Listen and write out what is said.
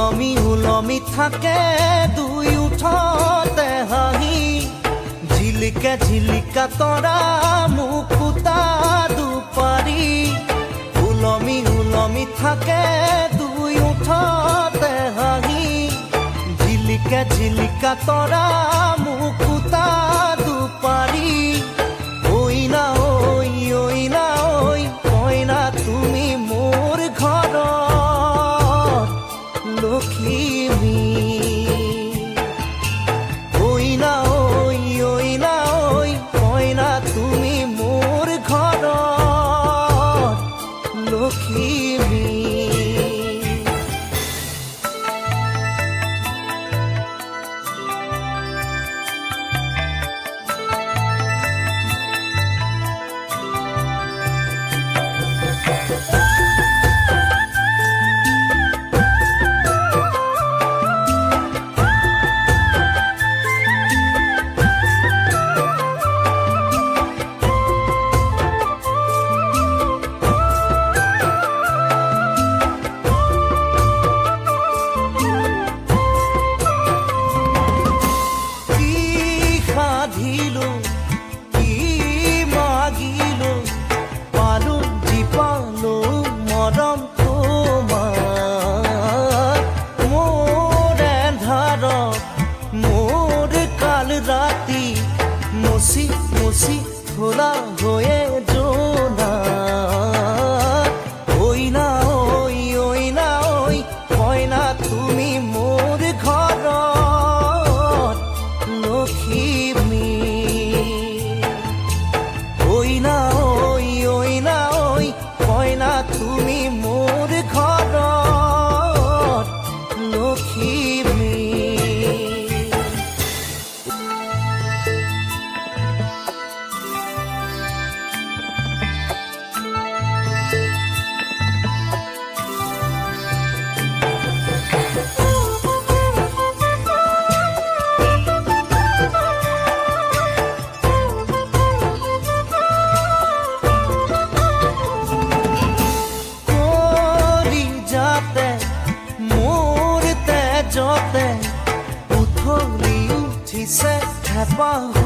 উলমি থাকে দুই উঠতে হাঁহি ঝিলিকে ঝিলিকা তৰা মুকুতা দুপাৰি উলমি থাকে দুই উঠতে হাঁহি ঝিলিকে ঝিলিকা তৰা মুকুতা দুপাৰি ঐ না ঐ কইনা তুমি মোৰ ঘৰত লখিমী ঐ না কইনা তুমি মোৰ ঘৰত লখিমী। রাতি মুছি মুছি খোলা হয়ে জোনা ঐ না কইনা তুমি মোর ঘৰত লখিমী ঐ না কইনা তুমি মোর ঘৰত লখিমী। যতে উথলি উঠিছে হেঁপাহ